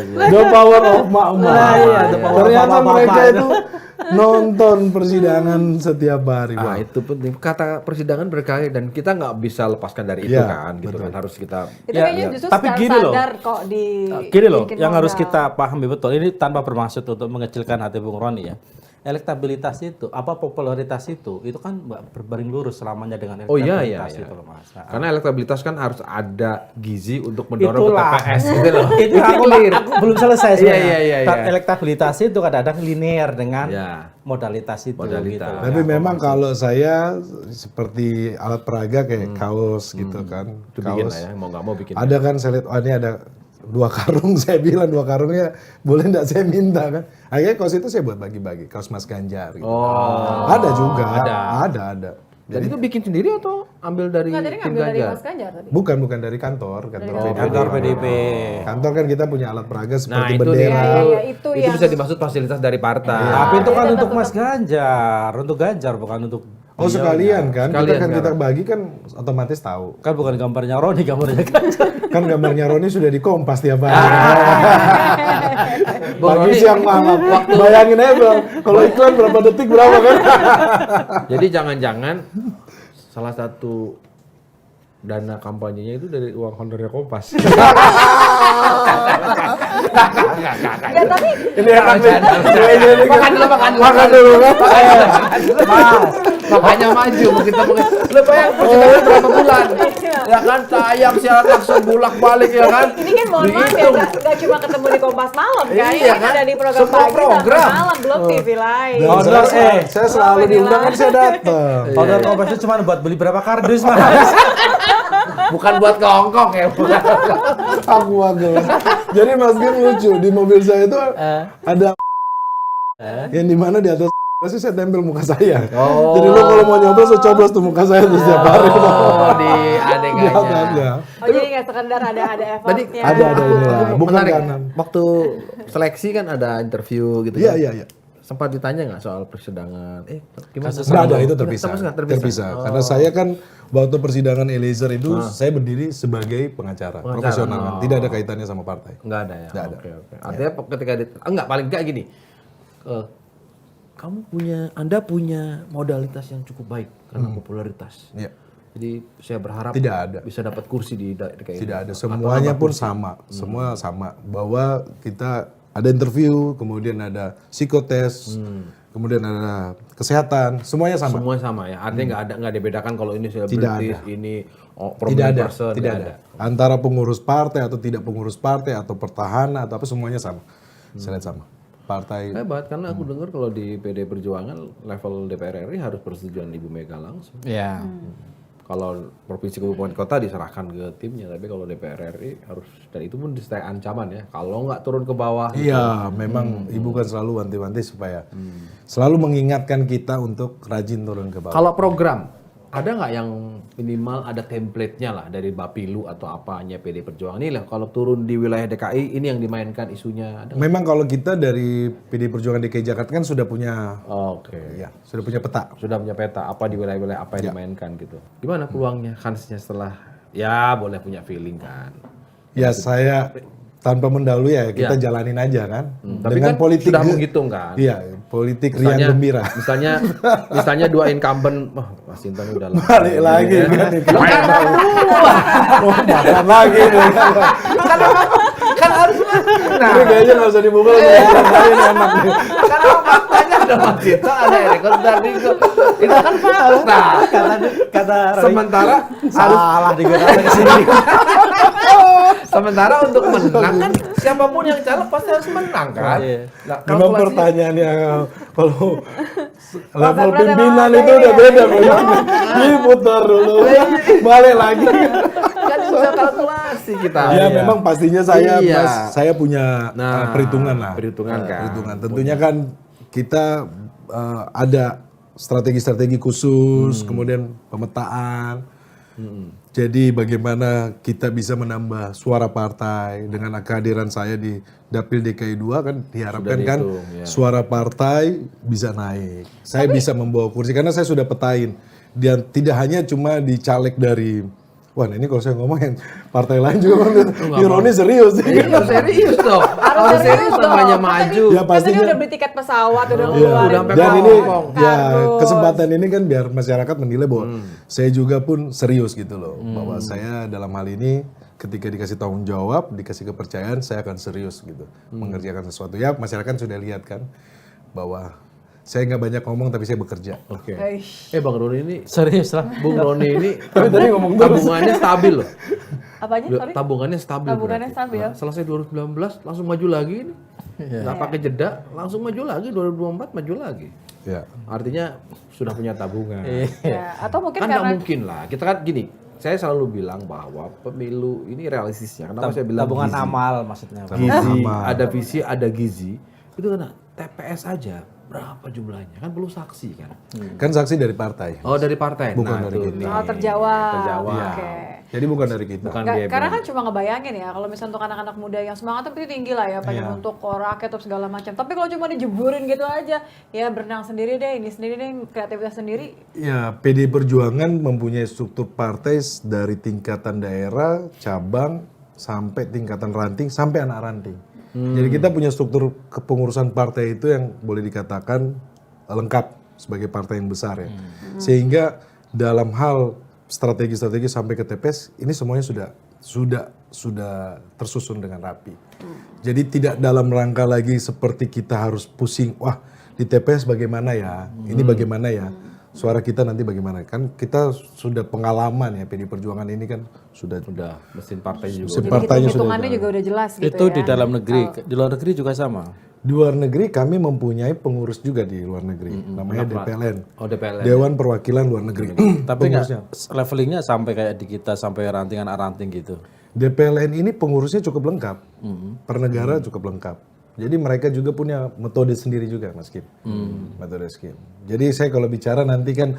The power of mak-mak.
Iya, the power of
Ternyata
mak-mak.
mereka itu nonton persidangan setiap hari.
Nah,
Bang.
itu penting. Kata persidangan berkali dan kita nggak bisa lepaskan dari itu
Iya,
kan, gitu kan. Harus kita
Itu
Ya,
kayaknya
ya.
justru
Tapi
secara
gini loh.
sadar kok di
Gini loh,
bikin
yang harus
modal.
kita pahami betul. Ini tanpa bermaksud untuk mengecilkan hati Bung Roni ya. Elektabilitas itu, popularitas itu kan nggak berbaring lurus selamanya dengan
Oh iya
elektabilitas
iya.
itu loh Mas. Nah,
Karena elektabilitas kan harus ada gizi untuk mendorong
itulah.
ke TPS gitu loh.
Itu aku belum selesai sebenarnya.
Iya.
Elektabilitas itu kadang-kadang linear dengan
Iya.
modalitas itu.
Modalitas.
Gitu loh.
Tapi memang kalau saya seperti alat peraga kayak kaos gitu kan.
Itu bikin
Kaos.
lah ya, mau nggak mau bikin.
Ada kan saya lihat, oh ini ada 2 karung, saya bilang 2 karungnya boleh enggak saya minta kan. Akhirnya kaos itu saya buat bagi-bagi, kaos Mas Ganjar gitu.
Oh.
Ada juga,
Ada.
ada.
Jadi itu bikin sendiri atau ambil dari
Nggak, tadi
tim
ngambil dari
Ganjar?
Mas Ganjar tadi.
Bukan dari kantor PDIP.
Kantor PDIP.
Kantor kan kita punya alat peraga
Nah,
seperti
itu
bendera.
dia.
Iya, itu
Itu
yang-
bisa dimaksud fasilitas dari partai.
Tapi itu kan
Iya,
untuk
tetap.
Mas Ganjar, untuk Ganjar bukan untuk
Oh sekalian kan,
Sekalian,
kita bagi kan otomatis tahu.
Kan bukan gambarnya Roni, gambarnya kan.
Kan gambarnya Roni sudah di Kompas tiap hari.
Bang
Pagi
Roni,
siang malam. Bayangin aja Bang, kalau iklan berapa detik berapa kan?
jadi jangan-jangan salah satu dana kampanyenya itu dari uang honornya Kompas.
Ya tapi
Ini enak nih.
Makan dulu kan. Mas, makanya maju kita lu bayang persidangan berapa bulan? Ya kan tayang siaran langsung bolak-balik ya kan.
ini kan mohon maaf ya, nggak cuma ketemu di Kompas malam kan,
Iya
ini
kan?
ada di program
Semua
pagi sampai
program.
malam, belum TV lain.
Dan
Honor,
saya selalu
Oh,
diundang kan
inilah.
saya datang.
Honor Kompas itu cuma buat beli berapa kardus, Mas.
Bukan buat ke Hongkong ya, bukan.
Aku agak. Jadi Mas Gim lucu, di mobil saya itu ada yang dimana di atas pasti saya tempel muka saya.
Oh.
Jadi lo kalau mau nyoblos, lo coblos tuh muka saya tuh setiap hari.
Oh, di
Di
adegannya.
ada.
Oh jadi nggak sekedar ada effortnya.
Ada ini lah,
Aku
bukan
menarik.
kanan.
Waktu seleksi kan ada interview gitu
Iya,
kan.
iya, iya.
Sempat ditanya nggak soal persidangan? Gimana?
Nggak ada, itu terpisah.
Terpisah.
Terpisah. Karena saya kan waktu persidangan Eliezer itu saya berdiri sebagai pengacara, profesional kan. Tidak ada kaitannya sama partai.
Nggak ada ya?
Nggak ada.
Oke. Artinya ketika enggak, paling nggak gini. Anda punya modalitas yang cukup baik karena popularitas.
Iya.
Jadi saya berharap
Tidak ada.
bisa dapat kursi di DKI.
Tidak ada, semuanya pun sama, semua sama. Bahwa kita ada interview, kemudian ada psikotes, kemudian ada kesehatan, semuanya sama.
Semua sama ya. Artinya nggak dibedakan kalau ini
Tidak
selebritis,
ada.
ini
Tidak
prominent
ada,
person,
tidak
nggak
ada. Antara pengurus partai atau tidak pengurus partai atau pertahanan atau apa semuanya sama. Saya lihat sama. Partai
Hebat karena aku dengar kalau di PD Perjuangan level DPR RI harus persetujuan Ibu Mega langsung.
Iya.
Kalau provinsi kabupaten kota diserahkan ke timnya, tapi kalau DPR RI harus, dan itu pun disertai ancaman ya. Kalau nggak turun ke bawah.
Iya, memang Ibu kan selalu wanti-wanti supaya selalu mengingatkan kita untuk rajin turun ke bawah.
Kalau program ada nggak yang minimal ada template-nya lah dari Bapilu atau apanya PD Perjuangan ini lah. Kalau turun di wilayah DKI ini yang dimainkan isunya. Ada nggak?
Memang kalau kita dari PD Perjuangan DKI Jakarta kan sudah punya
Oke.
ya, sudah punya peta.
Sudah punya peta apa di wilayah-wilayah apa yang dimainkan gitu. Gimana peluangnya, kansnya setelah ya boleh punya feeling kan.
Ya saya tanpa mendahului ya kita jalanin aja kan.
Tapi kan sudah menghitung kan.
Iya, politik riang gembira.
Misalnya dua incumbent, wah Mas Intan udah lama.
Balik lagi kan.
Kan
Makan lagi nih.
kan harus
Ini kayaknya nggak usah dibuka. Ini enak nih.
karena faktanya ada Mas Intan, ada Erick Thohir. Itu kan fakta.
Kata
Sementara
salah digunakan di sini.
Sementara untuk menang kan siapapun yang caleg pasti harus menang kan.
Iya.
Nah,
Memang
kalkulasinya-
pertanyaannya kalau level
Partai
pimpinan
partai
itu udah
ini
beda memang. Diputar dulu, balik lagi.
kan bisa kalkulasi kita.
Ya memang pastinya saya
Iya.
Mas, saya punya
Nah,
perhitungan lah.
perhitungan kan.
Perhitungan. Tentunya kan kita ada strategi-strategi khusus, kemudian pemetaan. Jadi bagaimana kita bisa menambah suara partai dengan kehadiran saya di Dapil DKI 2 kan diharapkan kan
dihitung, ya.
suara partai bisa naik. Saya bisa membawa kursi karena saya sudah petain. Dan tidak hanya cuma di caleg dari wah ini kalau saya ngomongin partai lain juga Roni serius.
Iya, serius dong. Harus serius namanya maju.
Ya,
Kan tadi
pastinya.
udah beli tiket pesawat, udah
Iya.
ngeluarin
udah sampai
Dan
ke
ini
Hongkong.
ya
kardus.
kesempatan ini kan biar masyarakat menilai bahwa saya juga pun serius gitu loh. Bahwa saya dalam hal ini ketika dikasih tanggung jawab, dikasih kepercayaan, saya akan serius gitu. Mengerjakan sesuatu. Ya masyarakat sudah lihat kan bahwa saya nggak banyak ngomong tapi saya bekerja.
Oke.
Eish.
Bang Roni ini,
Serius lah.
Bung Roni ini
tadi ngomong terus.
tabungannya stabil loh.
Apanya? Sorry?
Tabungannya stabil.
Tabungannya
berarti.
stabil.
Nah, selesai 2019 langsung maju lagi nih. Nggak pakai jeda, langsung maju lagi 2024 maju lagi.
Ya.
Artinya sudah punya tabungan.
Ya, atau mungkin
Kan nggak
karena
mungkin lah. Kita kan gini, saya selalu bilang bahwa pemilu ini realistisnya. Kenapa saya bilang
Tabungan
gizi?
amal maksudnya.
Gizi,
Amal.
ada visi, ada gizi. Itu karena TPS aja berapa jumlahnya? Kan perlu saksi kan?
Kan saksi dari partai.
Oh dari partai?
Bukan
Nah,
dari
itu
kita.
nih.
Oh, terjawab.
Terjawab.
Oke.
Jadi bukan dari kita.
Bukan
Nggak,
dia
karena
bilang.
kan cuma ngebayangin ya, kalau misalnya untuk anak-anak muda yang semangatnya pasti tinggi lah ya, pengen
Iya.
untuk rakyat atau segala macam. Tapi kalau cuma dijeburin gitu aja, ya berenang sendiri deh, ini sendiri deh, kreativitas sendiri.
Ya, PDI Perjuangan mempunyai struktur partai dari tingkatan daerah, cabang, sampai tingkatan ranting, sampai anak ranting. Jadi kita punya struktur kepengurusan partai itu yang boleh dikatakan lengkap sebagai partai yang besar ya. Sehingga dalam hal strategi-strategi sampai ke TPS ini semuanya sudah tersusun dengan rapi. Jadi tidak dalam rangka lagi seperti kita harus pusing, wah di TPS bagaimana ya, ini bagaimana ya, suara kita nanti bagaimana. Kan kita sudah pengalaman ya, PDI Perjuangan ini kan sudah
Mesin partai juga.
mesin
Jadi
partainya sudah
hitung-hitungannya juga udah jelas gitu
Itu
ya.
di dalam negeri, di luar negeri juga sama.
Di luar negeri kami mempunyai pengurus juga di luar negeri, namanya DPLN,
Oh DPLN.
Dewan Perwakilan Luar Negeri.
Tapi nggak levelingnya sampai kayak di kita sampai ranting gitu.
DPLN ini pengurusnya cukup lengkap, per negara cukup lengkap. Jadi mereka juga punya metode sendiri juga, Mas Kim. Metode skim. Jadi saya kalau bicara nanti kan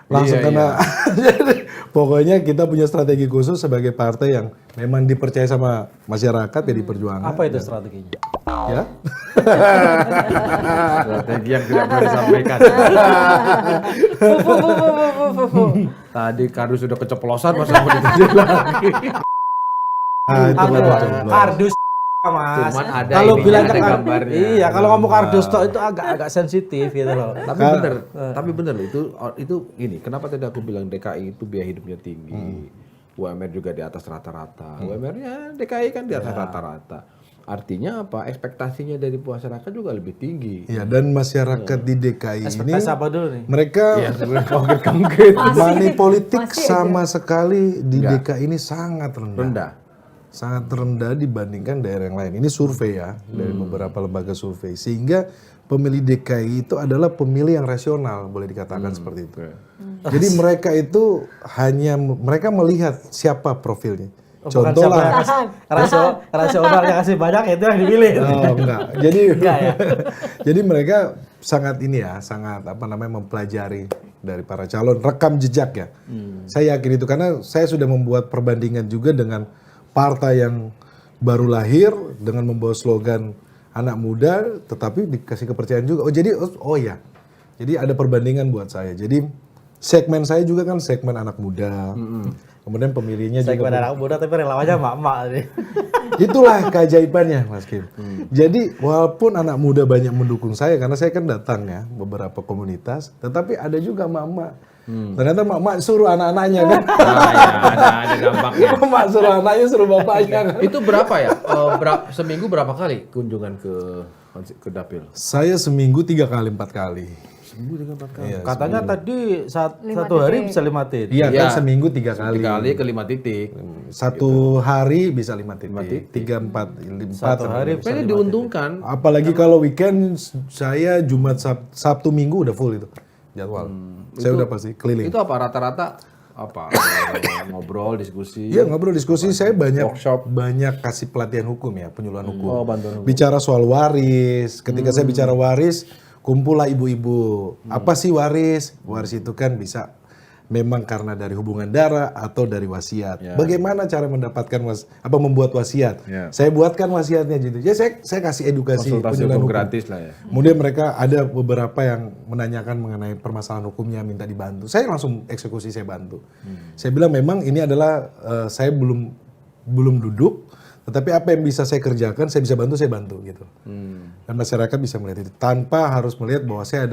langsung kena. Jadi, pokoknya kita punya strategi khusus sebagai partai yang memang dipercaya sama masyarakat ya di Perjuangan.
Apa itu strateginya?
Ya.
Strategi yang tidak boleh disampaikan. Tadi kardus sudah keceplosan masa mau ditanya lagi.
Itu baru.
Kardus Mas.
Cuman ada
Kalau
ininya,
bilang
ada gambarnya.
Iya, kalau ngomong kardus toh itu agak sensitif gitu loh.
Tapi bener loh, itu gini, kenapa tadi aku bilang DKI itu biaya hidupnya tinggi. UMR juga di atas rata-rata. UMR-nya DKI kan di atas rata-rata. Artinya apa? Ekspektasinya dari masyarakat juga lebih tinggi.
Ya, dan masyarakat di DKI ini
Ekspektasi apa dulu nih?
mereka
Konkret.
money politik sama sekali di DKI ini sangat rendah.
Rendah.
Sangat rendah dibandingkan daerah yang lain. Ini survei ya, dari beberapa lembaga survei. Sehingga pemilih DKI itu adalah pemilih yang rasional, boleh dikatakan seperti itu. Jadi mereka itu mereka melihat siapa profilnya.
Bukan
Contohlah.
rasional yang kasih banyak itu yang dipilih.
Oh, enggak. Jadi
ya?
jadi mereka sangat sangat mempelajari dari para calon, rekam jejak ya. Saya yakin itu karena saya sudah membuat perbandingan juga dengan partai yang baru lahir dengan membawa slogan anak muda tetapi dikasih kepercayaan juga. Ya. Jadi ada perbandingan buat saya. Jadi segmen saya juga kan segmen anak muda. Kemudian pemilihnya
Saya
juga
kepada anak muda tapi relawannya mak-mak nih.
itulah keajaibannya Mas Kim. Jadi walaupun anak muda banyak mendukung saya karena saya kan datang ya beberapa komunitas, tetapi ada juga mak-mak. Ternyata mak-mak suruh anak-anaknya kan.
Ada dampaknya.
Mak suruh anaknya suruh bapaknya kan.
Itu berapa ya? Seminggu berapa kali kunjungan ke dapil?
Saya seminggu 3 kali 4 kali.
Seminggu 3-4 kali.
Iya,
Katanya tadi satu hari bisa 5 titik.
Iya kan seminggu 3 kali.
3 kali ke 5 titik.
Satu hari bisa 5 titik. 3, 4, 4.
Satu hari bisa
Ini diuntungkan.
Apalagi kalau weekend saya Jumat Sabtu Minggu udah full itu jadwal. Saya udah pasti keliling.
Itu apa rata-rata apa ngobrol, diskusi.
Iya ngobrol diskusi, saya
Workshop.
banyak kasih pelatihan hukum ya, penyuluhan hukum.
Oh, bantuan hukum.
Bicara soal waris, ketika saya bicara waris, kumpullah ibu-ibu. Apa sih waris? Waris itu kan bisa memang karena dari hubungan darah atau dari wasiat. Bagaimana cara mendapatkan membuat wasiat? Saya buatkan wasiatnya gitu. Ya saya kasih edukasi
Konsultasi
penyuluhan
hukum
hukum.
gratis lah ya.
Kemudian mereka ada beberapa yang menanyakan mengenai permasalahan hukumnya, minta dibantu. Saya langsung eksekusi, saya bantu. Saya bilang memang ini adalah saya belum duduk, tetapi apa yang bisa saya kerjakan, saya bisa bantu, saya bantu gitu. Dan masyarakat bisa melihat itu tanpa harus melihat bahwa saya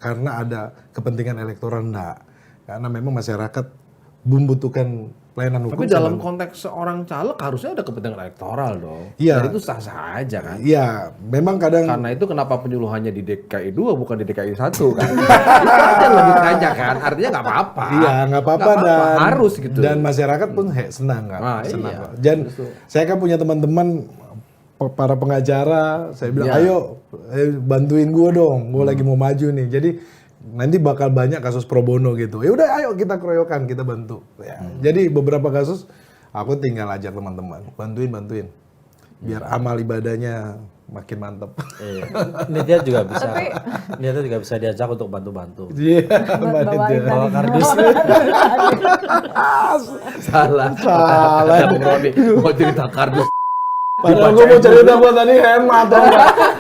karena ada kepentingan elektoral enggak. Karena memang masyarakat membutuhkan pelayanan hukum.
Tapi dalam konteks seorang caleg harusnya ada kepentingan elektoral dong.
Iya.
Dan itu sah-sah aja kan.
Iya, memang kadang
Karena itu kenapa penyuluhannya di DKI 2 bukan di DKI 1 kan? Itu aja logikanya kan. Artinya nggak apa-apa.
iya nggak apa-apa dan
harus gitu.
Dan masyarakat pun senang kan. Senang
iya.
kok. Dan saya kan punya teman-teman para pengacara, saya bilang ayo bantuin gue dong, gue lagi mau maju nih. Jadi nanti bakal banyak kasus pro bono gitu. Ya udah ayo kita keroyokan, kita bantu. Ya. Jadi beberapa kasus aku tinggal ajak teman-teman, bantuin. biar amal ibadahnya makin mantep.
Iya. Nitya juga bisa. Nitya juga bisa diajak untuk bantu-bantu.
Iya,
bawain
Bawa kardus.
Salah. Ada Bung Roni mau cerita kardus.
Padahal gue mau cerita buat tadi hemat,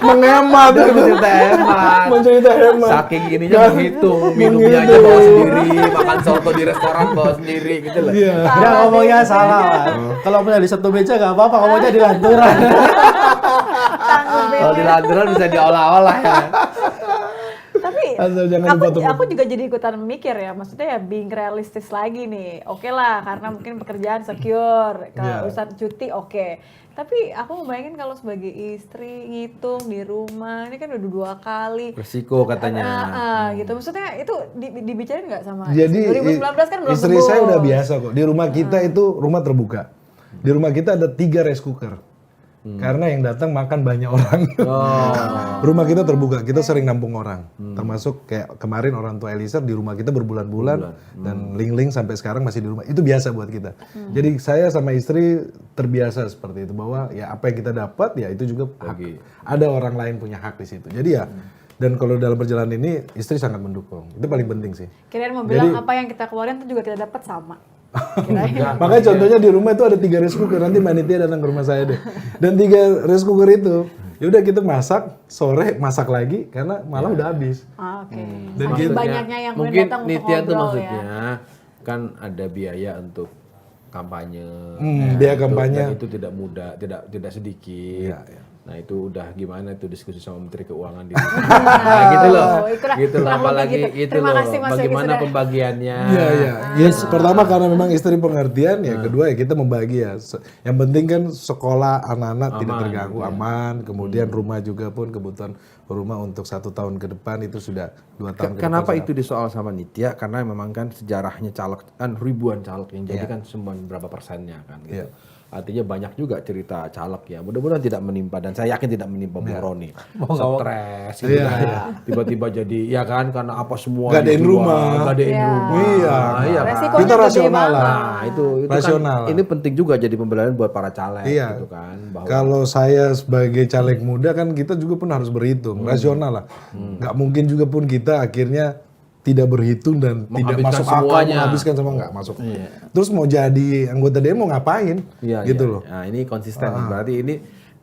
menghemat.
Cerita hemat.
Mau cerita hemat.
Saking ininya menghitung, minumnya aja bawa sendiri, makan soto di restoran bawa sendiri gitu loh.
Iya.
Dia ngomongnya salah. Kalau punya di satu meja nggak apa-apa, ngomongnya di lanturan.
Kalau di lanturan bisa diolah-olah ya.
Tapi
Asal jangan
aku juga jadi ikutan mikir ya, maksudnya ya being realistis lagi nih. Oke lah, karena mungkin pekerjaan secure, kalau urusan cuti oke. Tapi aku ngebayangin kalau sebagai istri ngitung di rumah, ini kan udah 2 kali.
Resiko katanya.
Gitu. Maksudnya itu dibicarain nggak sama
Jadi
2019 kan belum
istri
sembuh.
saya udah biasa kok. Di rumah kita itu rumah terbuka. Di rumah kita ada 3 rice cooker. Karena yang datang makan banyak orang. Rumah kita terbuka, kita sering nampung orang. Termasuk kayak kemarin orang tua Eliezer di rumah kita berbulan-bulan. Dan Ling-Ling sampai sekarang masih di rumah. Itu biasa buat kita. Jadi saya sama istri terbiasa seperti itu. Bahwa ya apa yang kita dapat ya itu juga hak. Ada orang lain punya hak di situ. Jadi ya, dan kalau dalam perjalanan ini istri sangat mendukung. Itu paling penting sih.
Kirain mau bilang apa yang kita keluarin itu juga kita dapat sama.
Makanya contohnya di rumah itu ada 3 rice cooker. Nanti Manitia datang ke rumah saya deh. Dan 3 rice cooker itu, ya udah kita masak, sore masak lagi karena malam udah habis.
Oke.
Dan
Saking
gitu.
banyaknya yang
Mungkin
datang untuk
Nitya tuh
ngobrol
maksudnya
ya.
kan ada biaya untuk kampanye.
Biaya kampanye.
Dan itu tidak mudah, tidak sedikit. Nah itu udah gimana tuh diskusi sama Menteri Keuangan di nah, gitu loh. Gitu loh, apalagi gitu
Terima
loh.
kasih, Mas Yogi,
Bagaimana
sudah.
pembagiannya.
Iya, iya. Yes, pertama karena memang istri pengertian, ya kedua ya kita membagi ya. Yang penting kan sekolah anak-anak tidak terganggu, aman. Kemudian rumah juga pun kebutuhan rumah untuk 1 tahun ke depan itu sudah 2 tahun ke depan.
Kenapa itu disoal sama Nitya? Karena memang kan sejarahnya caleg kan ribuan caleg yang jadi kan cuma berapa persennya kan gitu. Artinya banyak juga cerita caleg ya. Mudah-mudahan tidak menimpa dan saya yakin tidak menimpa Bung Roni. Stres gitu kan. Tiba-tiba jadi ya kan karena apa semua
Gadein rumah.
gadein rumah.
Iya,
Iya kan.
Resikonya
kita
gede
rasional lah.
banget.
Nah, itu
Rasional.
kan ini penting juga jadi pembelajaran buat para caleg
Iya.
gitu kan bahwa
Kalau saya sebagai caleg muda kan kita juga pun harus berhitung, rasional lah. Nggak mungkin juga pun kita akhirnya tidak berhitung dan tidak
Menghabiskan
masuk akal,
semuanya.
menghabiskan semua nggak masuk. Terus mau jadi anggota demo ngapain? Gitu loh.
Nah, ini konsisten. Berarti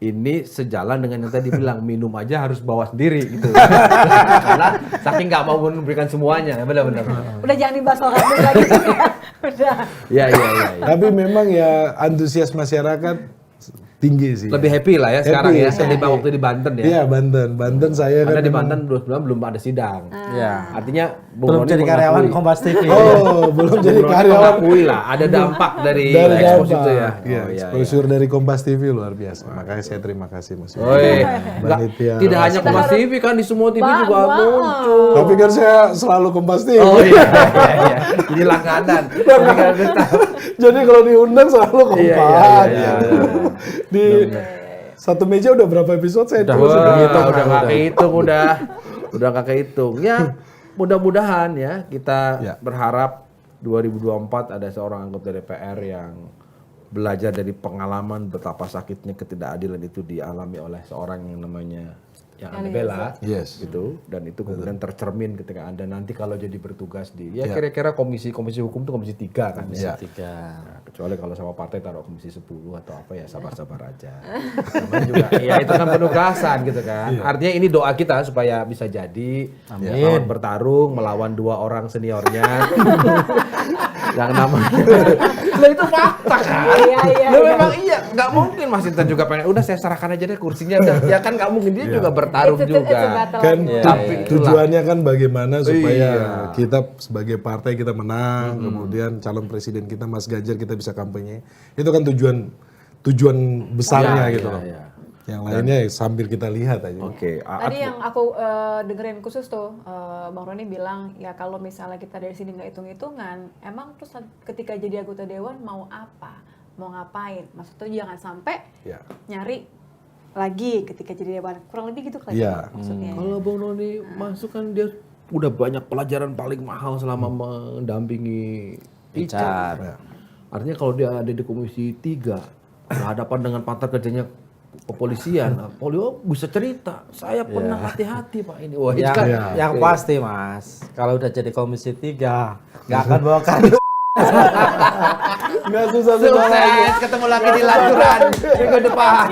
ini sejalan dengan yang tadi bilang minum aja harus bawa sendiri gitu. Karena saking nggak mau memberikan semuanya, benar-benar.
Udah jangan dibahas soal kardus lagi. Udah.
Iya.
Tapi memang ya antusias masyarakat tinggi sih.
Lebih happy lah ya sekarang
Happy,
ya ketimbang waktu di Banten ya.
Iya, Banten saya
Karena
kan
di
memang-
Banten belum ada sidang.
Iya.
Artinya Bung
Belum
Roni
jadi karyawan
mengakui.
Kompas TV.
Oh, belum jadi
Bung Roni
karyawan.
mengakui lah ada dampak dari ekspos
dampak.
itu ya.
Iya, exposure dari Kompas TV luar biasa. Makanya saya terima kasih Mas.
Oi,
Panitia.
tidak hanya Kompas TV kan di semua TV juga muncul.
Tapi kan saya selalu Kompas TV.
Oh iya. Ini langganan.
Jadi kalau diundang selalu Kompas.
Iya.
Di satu meja udah berapa episode saya
Udah
terus
udah nggak kehitung udah nggak kehitung ya. Mudah-mudahan ya kita berharap 2024 ada seorang anggota DPR yang belajar dari pengalaman betapa sakitnya ketidakadilan itu dialami oleh seorang yang namanya yang Anda bela,
Yes.
gitu, dan itu kemudian tercermin ketika Anda nanti kalau jadi bertugas di kira-kira komisi hukum itu komisi 3 kan ya. Nah, kecuali kalau sama partai taruh komisi 10 atau apa ya sabar-sabar aja. Namanya juga ya itu kan penugasan gitu kan. Artinya ini doa kita supaya bisa jadi lawan bertarung melawan 2 orang seniornya. Yang namanya lah itu fakta kan.
Iya.
Memang iya, nggak mungkin Mas Intan juga pengen udah saya serahkan aja deh kursinya udah. Ya kan nggak mungkin dia juga bertarung
It's a
juga.
battle.
Kan
Tapi
tujuannya kan bagaimana supaya
Iya.
kita sebagai partai kita menang, kemudian calon presiden kita Mas Ganjar kita bisa kampanye. Itu kan tujuan besarnya
Iya,
gitu
iya,
loh.
iya.
Yang lainnya ya sambil kita lihat aja.
Oke,
Tadi yang aku dengerin khusus tuh, Bang Roni bilang ya kalau misalnya kita dari sini nggak hitung-hitungan, emang terus ketika jadi anggota dewan mau apa, mau ngapain? Maksudnya jangan sampai nyari lagi ketika jadi dewan, kurang lebih gitu kali
Iya.
maksudnya.
kalau Bang Roni masuk kan dia udah banyak pelajaran paling mahal selama mendampingi Icar. Artinya kalau dia ada di komisi 3 berhadapan dengan partner kerjanya kepolisian, polio bisa cerita, saya pernah hati-hati Pak ini. Wah, itu
Yang,
kan
yang pasti Mas, kalau udah jadi Komisi 3 nggak akan bawa kado.
Nggak susah-susah lagi.
sukses, ketemu lagi di lanturan minggu depan.